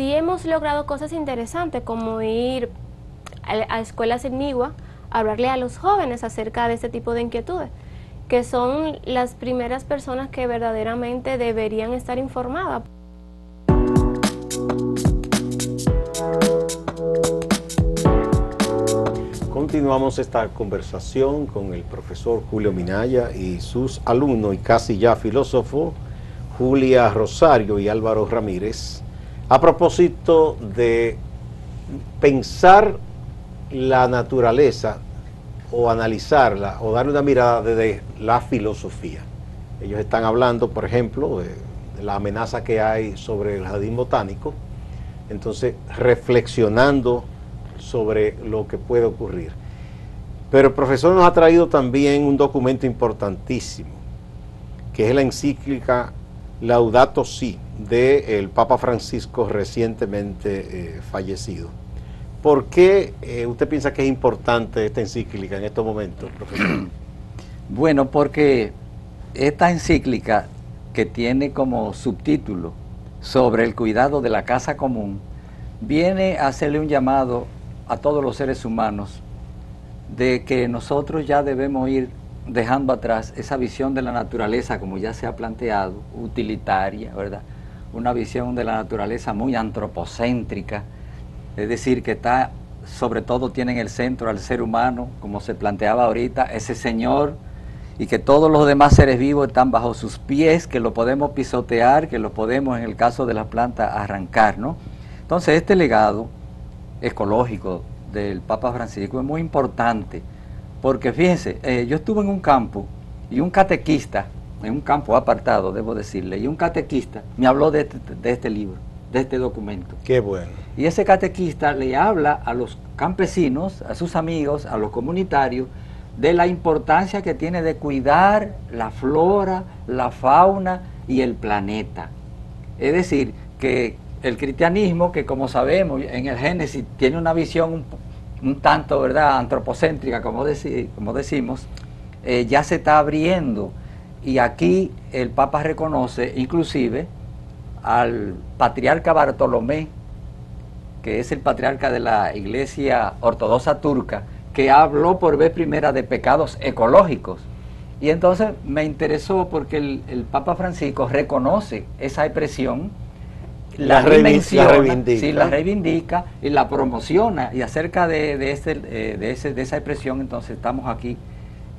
sí hemos logrado cosas interesantes como ir a escuelas en Nigua, hablarle a los jóvenes acerca de este tipo de inquietudes, que son las primeras personas que verdaderamente deberían estar informadas. Continuamos esta conversación con el profesor Julio Minaya y sus alumnos y casi ya filósofo Julia Rosario y Álvaro Ramírez, a propósito de pensar la naturaleza o analizarla o darle una mirada desde la filosofía. Ellos están hablando, por ejemplo, de la amenaza que hay sobre el jardín botánico, entonces reflexionando sobre lo que puede ocurrir. Pero el profesor nos ha traído también un documento importantísimo, que es la encíclica Laudato Si, del Papa Francisco recientemente fallecido. ¿Por qué usted piensa que es importante esta encíclica en estos momentos, profesor? Bueno, porque esta encíclica, que tiene como subtítulo sobre el cuidado de la casa común, viene a hacerle un llamado a todos los seres humanos de que nosotros ya debemos ir dejando atrás esa visión de la naturaleza, como ya se ha planteado, utilitaria, ¿verdad? Una visión de la naturaleza muy antropocéntrica, es decir, que está, sobre todo tiene en el centro al ser humano, como se planteaba ahorita, ese Señor, y que todos los demás seres vivos están bajo sus pies, que lo podemos pisotear, que lo podemos, en el caso de las plantas, arrancar, ¿no? Entonces, este legado ecológico del Papa Francisco es muy importante, porque fíjense, yo estuve en un campo y un catequista, en un campo apartado, debo decirle, y un catequista me habló de este libro, de este documento. Qué bueno. Y ese catequista le habla a los campesinos, a sus amigos, a los comunitarios, de la importancia que tiene de cuidar la flora, la fauna y el planeta. Es decir, que el cristianismo, que como sabemos en el Génesis tiene una visión un tanto, ¿verdad?, antropocéntrica, como decimos, ya se está abriendo, y aquí el Papa reconoce inclusive al patriarca Bartolomé, que es el patriarca de la Iglesia Ortodoxa Turca, que habló por vez primera de pecados ecológicos. Y entonces me interesó porque el Papa Francisco reconoce esa expresión, la reivindica y la promociona, y acerca de esa expresión, entonces estamos aquí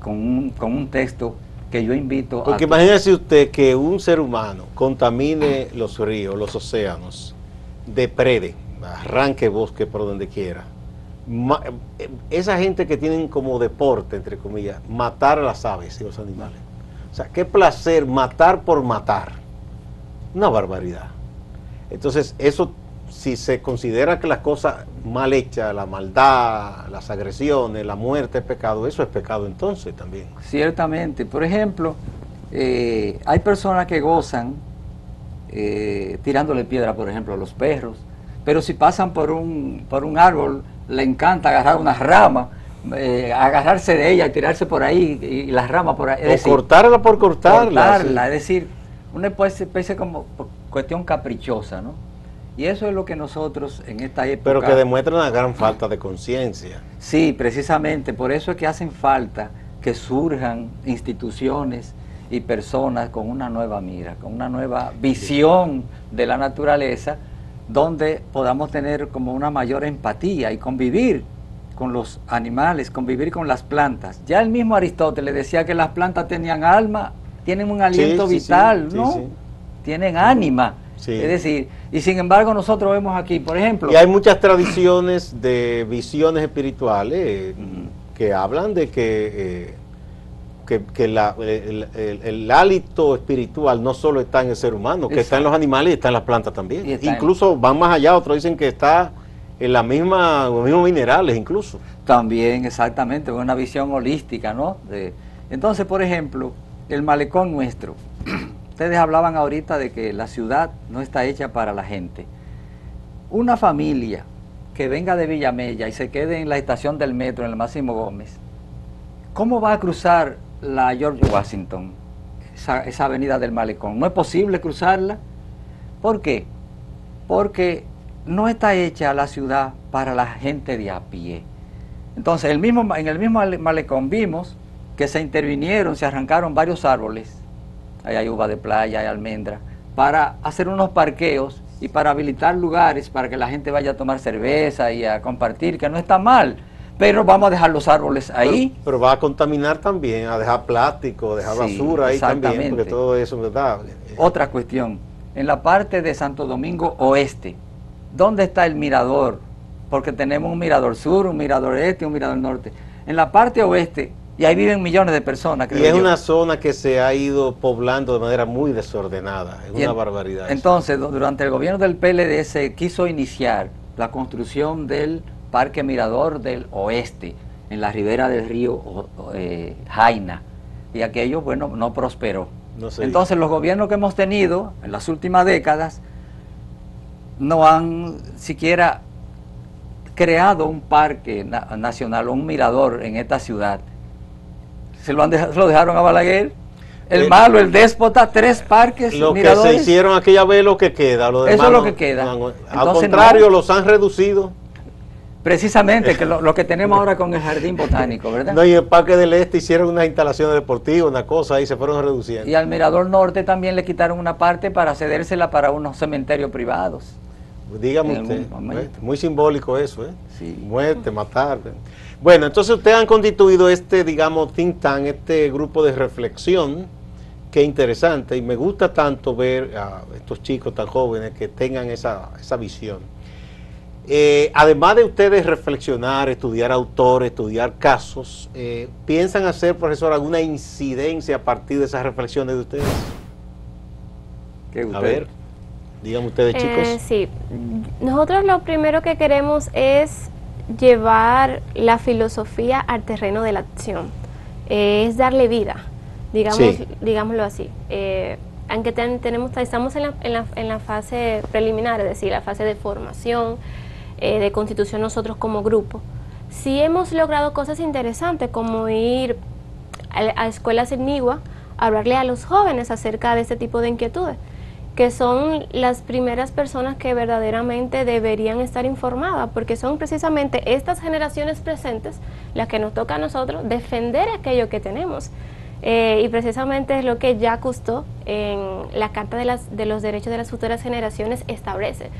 con un texto que yo invito porque imagínese usted que un ser humano contamine los ríos, los océanos, deprede, arranque bosque por donde quiera. Esa gente que tienen como deporte, entre comillas, matar a las aves y los animales. O sea, qué placer matar por matar. Una barbaridad. Entonces, eso, si se considera que las cosas mal hechas, la maldad, las agresiones, la muerte es pecado, eso es pecado entonces también. Ciertamente. Por ejemplo, hay personas que gozan tirándole piedra, por ejemplo, a los perros, pero si pasan por un árbol, le encanta agarrar una rama, agarrarse de ella y tirarse por ahí, y las ramas por ahí. O cortarla por cortarla. Sí. Es decir, una especie como cuestión caprichosa, ¿no? Y eso es lo que nosotros en esta época... Pero que demuestra una gran falta de conciencia. Sí, precisamente, por eso es que hacen falta que surjan instituciones y personas con una nueva mira, con una nueva visión de la naturaleza, donde podamos tener como una mayor empatía y convivir con los animales, convivir con las plantas. Ya el mismo Aristóteles decía que las plantas tenían alma, tienen un aliento vital, ¿no? Sí. Tienen ánima. Sí. Es decir, y sin embargo nosotros vemos aquí, por ejemplo... Y hay muchas tradiciones de visiones espirituales que hablan de que el hálito espiritual no solo está en el ser humano, que está en los animales y está en las plantas también. Incluso van más allá, otros dicen que está en los mismos minerales incluso. También, exactamente, una visión holística, ¿no? Entonces, por ejemplo, el malecón nuestro. Ustedes hablaban ahorita de que la ciudad no está hecha para la gente. Una familia que venga de Villamella y se quede en la estación del metro, en el Máximo Gómez, ¿cómo va a cruzar la George Washington, esa avenida del malecón? No es posible cruzarla. ¿Por qué? Porque no está hecha la ciudad para la gente de a pie. Entonces, en el mismo malecón vimos que se intervinieron, se arrancaron varios árboles, ahí hay uva de playa, hay almendra, para hacer unos parqueos y para habilitar lugares para que la gente vaya a tomar cerveza y a compartir, que no está mal, pero vamos a dejar los árboles ahí. Pero va a contaminar también, a dejar plástico, dejar basura ahí también, porque todo eso, ¿verdad? Otra cuestión, en la parte de Santo Domingo Oeste, ¿dónde está el mirador? Porque tenemos un mirador sur, un mirador este, un mirador norte. En la parte oeste, y ahí viven millones de personas, creo y es yo. una zona que se ha ido poblando de manera muy desordenada, es una barbaridad. Entonces, durante el gobierno del PLD se quiso iniciar la construcción del Parque Mirador del Oeste, en la ribera del río Jaina, y aquello, bueno, no prosperó. Entonces, los gobiernos que hemos tenido en las últimas décadas no han siquiera creado un parque nacional o un mirador en esta ciudad. Se lo dejaron a Balaguer, el malo, el déspota, 3 parques, lo miradores. Que se hicieron aquella vez lo que queda, lo demás eso es lo que queda. Al contrario, los han reducido. Precisamente, que lo que tenemos ahora con el Jardín Botánico, ¿verdad? No, y el Parque del Este hicieron unas instalaciones deportivas, una cosa, ahí se fueron reduciendo. Y al Mirador Norte también le quitaron una parte para cedérsela para unos cementerios privados. Dígame usted, muy simbólico eso, ¿eh? Sí. Muerte, matar. Bueno, entonces ustedes han constituido este, digamos, think tank, este grupo de reflexión, que interesante, y me gusta tanto ver a estos chicos tan jóvenes que tengan esa visión. Además de ustedes reflexionar, estudiar autores, estudiar casos, ¿piensan hacer, profesor, alguna incidencia a partir de esas reflexiones de ustedes? A ver, díganme ustedes, chicos. Sí, nosotros lo primero que queremos es llevar la filosofía al terreno de la acción, es darle vida, digámoslo así. Aunque estamos en la fase preliminar, es decir, la fase de formación, de constitución nosotros como grupo, sí hemos logrado cosas interesantes como ir a escuelas en Nigua, hablarle a los jóvenes acerca de este tipo de inquietudes, que son las primeras personas que verdaderamente deberían estar informadas, porque son precisamente estas generaciones presentes las que nos toca a nosotros defender aquello que tenemos. Y precisamente es lo que Jacques Cousteau en la Carta de los Derechos de las Futuras Generaciones establece.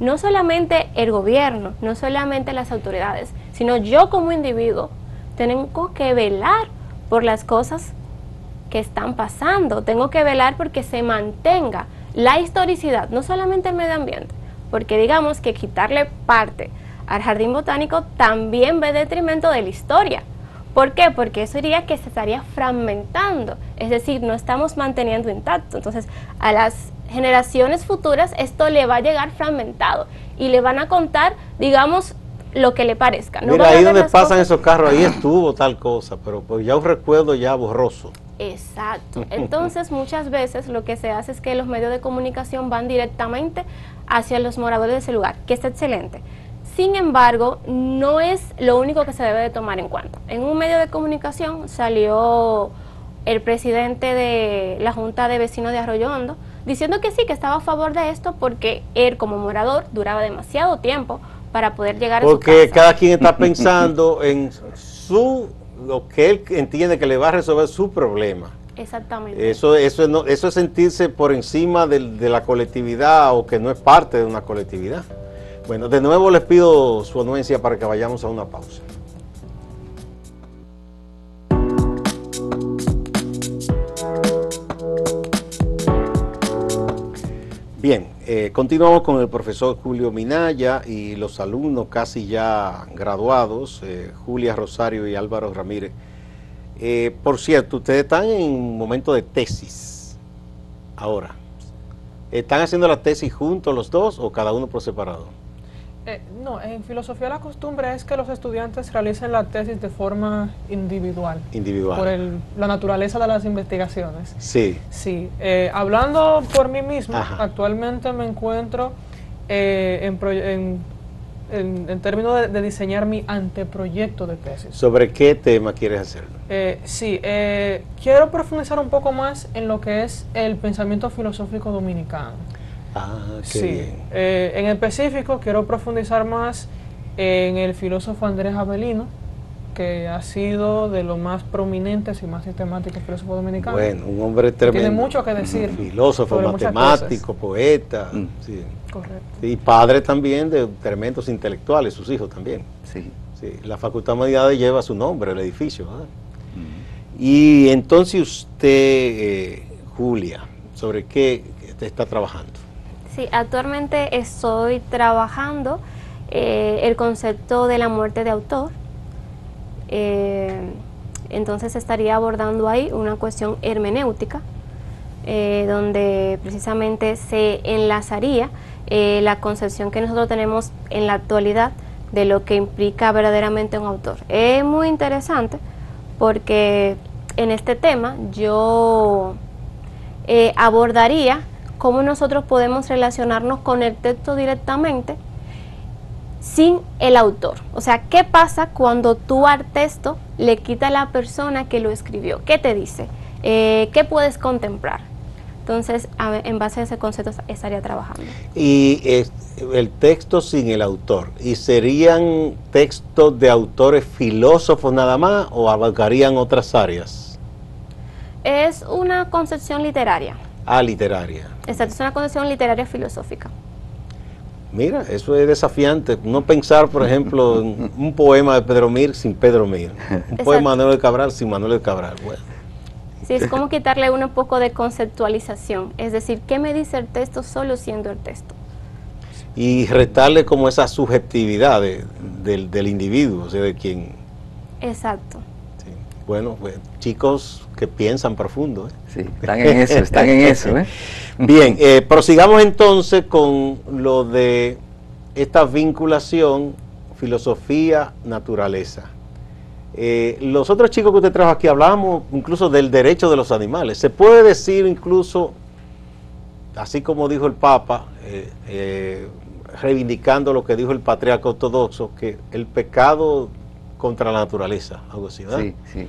No solamente el gobierno, no solamente las autoridades, sino yo como individuo tengo que velar por las cosas que están pasando, tengo que velar porque se mantenga la historicidad, no solamente el medio ambiente, porque digamos que quitarle parte al Jardín Botánico también va en detrimento de la historia. ¿Por qué? Porque eso diría que se estaría fragmentando, es decir, no estamos manteniendo intacto. Entonces, a las generaciones futuras esto le va a llegar fragmentado y le van a contar, digamos, lo que le parezca. No mira, ahí donde pasan esos carros, ahí estuvo tal cosa, pero pues ya un recuerdo ya borroso. Exacto. Entonces, muchas veces lo que se hace es que los medios de comunicación van directamente hacia los moradores de ese lugar, que está excelente. Sin embargo, no es lo único que se debe de tomar en cuenta. En un medio de comunicación salió el presidente de la Junta de Vecinos de Arroyo Hondo diciendo que sí, que estaba a favor de esto porque él como morador duraba demasiado tiempo para poder llegar a su casa. Porque cada quien está pensando en lo que él entiende que le va a resolver su problema. Exactamente. Eso es sentirse por encima de la colectividad o que no es parte de una colectividad. Bueno, de nuevo les pido su anuencia para que vayamos a una pausa. Bien, continuamos con el profesor Julio Minaya y los alumnos casi ya graduados, Julia Rosario y Álvaro Ramírez. Por cierto, ustedes están en un momento de tesis ahora. ¿Están haciendo la tesis juntos los dos o cada uno por separado? No, en filosofía la costumbre es que los estudiantes realicen la tesis de forma individual. Individual. Por la naturaleza de las investigaciones. Sí. Sí. Hablando por mí mismo, actualmente me encuentro en términos de diseñar mi anteproyecto de tesis. ¿Sobre qué tema quieres hacerlo? Sí, quiero profundizar un poco más en lo que es el pensamiento filosófico dominicano. Qué Sí, bien. En específico quiero profundizar más en el filósofo Andrés Avelino, que ha sido de los más prominentes y más sistemáticos filósofos dominicanos. Bueno, un hombre tremendo. Tiene mucho que decir. Filósofo, sobre muchas matemático, poeta. Sí. Correcto. Y padre también de tremendos intelectuales, sus hijos también. Sí. Sí, la Facultad de Humanidades lleva su nombre, el edificio, ¿verdad? Y entonces usted, Julia, ¿sobre qué está trabajando? Sí, actualmente estoy trabajando el concepto de la muerte de autor. Entonces estaría abordando ahí una cuestión hermenéutica, donde precisamente se enlazaría la concepción que nosotros tenemos en la actualidad de lo que implica verdaderamente un autor. Es muy interesante porque en este tema yo abordaría cómo nosotros podemos relacionarnos con el texto directamente sin el autor. O sea, ¿qué pasa cuando tú al texto le quitas a la persona que lo escribió? ¿Qué te dice? ¿Qué puedes contemplar? Entonces, en base a ese concepto estaría trabajando. Y el texto sin el autor, ¿y serían textos de autores filósofos nada más o abarcarían otras áreas? Es una concepción literaria. Literaria. Exacto, es una concepción literaria filosófica. Mira, eso es desafiante. No pensar, por ejemplo, en un poema de Pedro Mir sin Pedro Mir. Un poema de Manuel de Cabral sin Manuel de Cabral. Bueno. Sí, es como quitarle un poco de conceptualización. Es decir, ¿qué me dice el texto solo siendo el texto? Y restarle como esa subjetividad del individuo, o sea, de quien... Exacto. Sí. Bueno, pues, chicos que piensan profundo. Sí, están en eso, están en eso. Bien, prosigamos entonces con lo de esta vinculación filosofía-naturaleza. Los otros chicos que usted trajo aquí hablamos incluso del derecho de los animales. Se puede decir incluso, así como dijo el Papa, reivindicando lo que dijo el patriarca ortodoxo, que el pecado contra la naturaleza, algo así, ¿verdad? Sí, sí.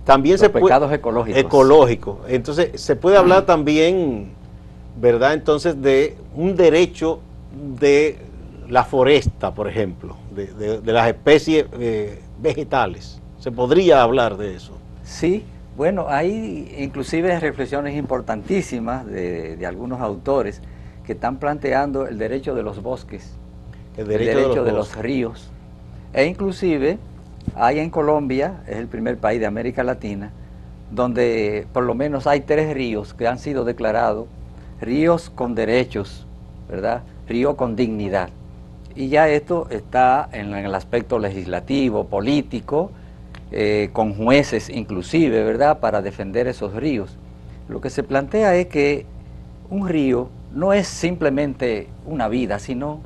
También los pecados ecológicos. Ecológicos. Entonces, se puede hablar también, ¿verdad? Entonces, de un derecho de la foresta, por ejemplo, de las especies vegetales. ¿Se podría hablar de eso? Sí, bueno, hay inclusive reflexiones importantísimas de algunos autores que están planteando el derecho de los bosques, el derecho de los ríos, e inclusive hay en Colombia, es el primer país de América Latina, donde por lo menos hay 3 ríos que han sido declarados ríos con derechos, ¿verdad? Río con dignidad. Y ya esto está en el aspecto legislativo, político, con jueces inclusive, ¿verdad?, para defender esos ríos. Lo que se plantea es que un río no es simplemente una vida, sino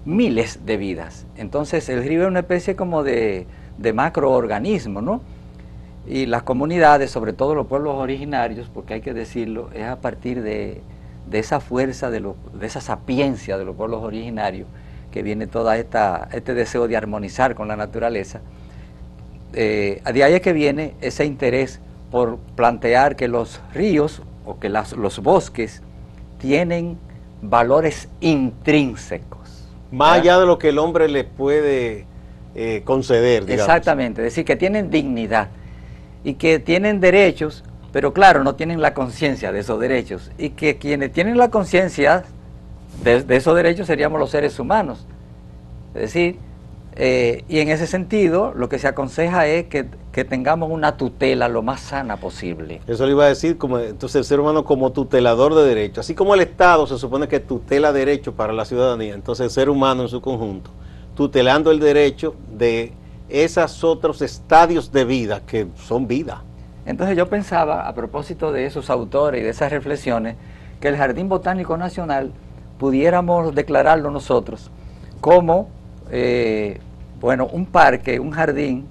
miles de vidas. Entonces el río es una especie como de macroorganismo, ¿no? Y las comunidades, sobre todo los pueblos originarios, porque hay que decirlo, es a partir de esa fuerza, de esa sapiencia de los pueblos originarios, que viene toda este deseo de armonizar con la naturaleza. De ahí es que viene ese interés por plantear que los ríos o que los bosques tienen valores intrínsecos. Más allá de lo que el hombre les puede conceder, digamos. Exactamente, es decir, que tienen dignidad y que tienen derechos, pero claro, no tienen la conciencia de esos derechos, y que quienes tienen la conciencia de esos derechos seríamos los seres humanos. Es decir, y en ese sentido lo que se aconseja es que tengamos una tutela lo más sana posible. Eso le iba a decir, como entonces el ser humano como tutelador de derechos, así como el Estado se supone que tutela derechos para la ciudadanía, entonces el ser humano en su conjunto, tutelando el derecho de esos otros estadios de vida que son vida. Entonces yo pensaba, a propósito de esos autores y de esas reflexiones, que el Jardín Botánico Nacional pudiéramos declararlo nosotros como, bueno, un parque, un jardín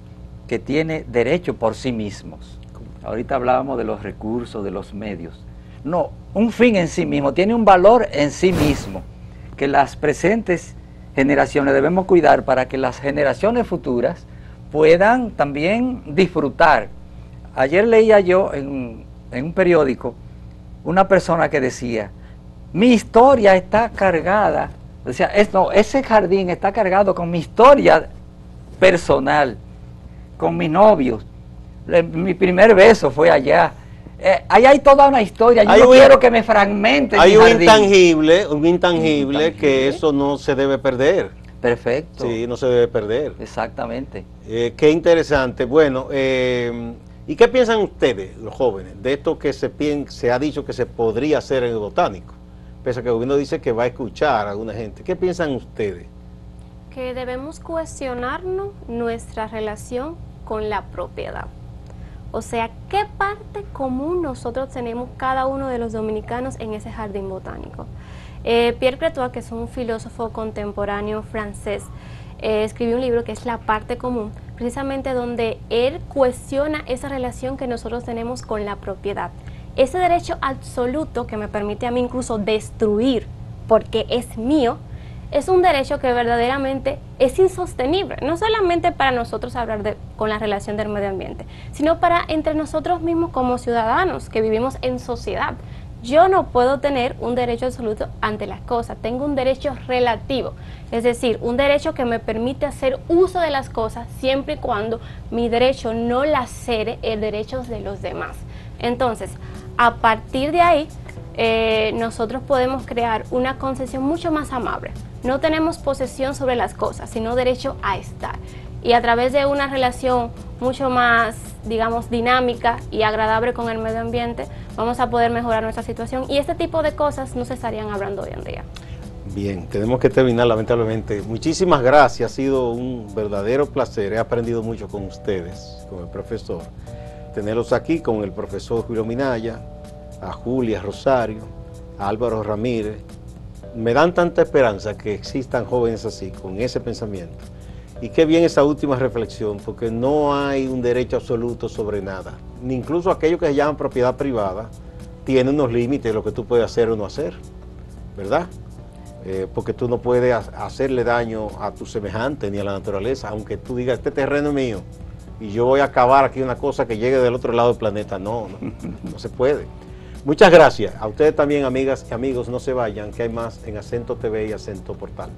que tiene derecho por sí mismos. Ahorita hablábamos de los recursos, de los medios. No, un fin en sí mismo, tiene un valor en sí mismo, que las presentes generaciones debemos cuidar para que las generaciones futuras puedan también disfrutar. Ayer leía yo en un periódico una persona que decía Mi historia está cargada, o sea, ese jardín está cargado con mi historia personal, con mis novios. Mi primer beso fue allá. Ahí hay toda una historia. Yo no quiero que me fragmenten. Hay un intangible que eso no se debe perder. Perfecto. Sí, no se debe perder. Exactamente. Qué interesante. Bueno, ¿y qué piensan ustedes, los jóvenes, de esto que se ha dicho que se podría hacer en el botánico? Pese a que el gobierno dice que va a escuchar a alguna gente. ¿Qué piensan ustedes? Que debemos cuestionarnos nuestra relación con la propiedad. O sea, ¿qué parte común nosotros tenemos cada uno de los dominicanos en ese jardín botánico? Pierre Crétois, que es un filósofo contemporáneo francés, escribió un libro que es La parte común, precisamente donde él cuestiona esa relación que nosotros tenemos con la propiedad. Ese derecho absoluto que me permite a mí incluso destruir porque es mío, es un derecho que verdaderamente es insostenible, no solamente para nosotros hablar con la relación del medio ambiente, sino para entre nosotros mismos como ciudadanos que vivimos en sociedad. Yo no puedo tener un derecho absoluto ante las cosas, tengo un derecho relativo, es decir, un derecho que me permite hacer uso de las cosas siempre y cuando mi derecho no lacere el derecho de los demás. Entonces, a partir de ahí, nosotros podemos crear una concepción mucho más amable. No tenemos posesión sobre las cosas, sino derecho a estar. Y a través de una relación mucho más, digamos, dinámica y agradable con el medio ambiente, vamos a poder mejorar nuestra situación y este tipo de cosas no se estarían hablando hoy en día. Bien, tenemos que terminar lamentablemente. Muchísimas gracias, ha sido un verdadero placer. He aprendido mucho con ustedes, con el profesor. Tenerlos aquí con el profesor Julio Minaya, a Julia Rosario, a Álvaro Ramírez. Me dan tanta esperanza que existan jóvenes así, con ese pensamiento. Y qué bien esa última reflexión, porque no hay un derecho absoluto sobre nada. Ni incluso aquello que se llama propiedad privada tiene unos límites de lo que tú puedes hacer o no hacer, ¿verdad? Porque tú no puedes hacerle daño a tu semejante ni a la naturaleza, aunque tú digas, este terreno es mío y yo voy a acabar aquí una cosa que llegue del otro lado del planeta. No se puede. Muchas gracias. A ustedes también, amigas y amigos, no se vayan, que hay más en Acento TV y Acento Portal.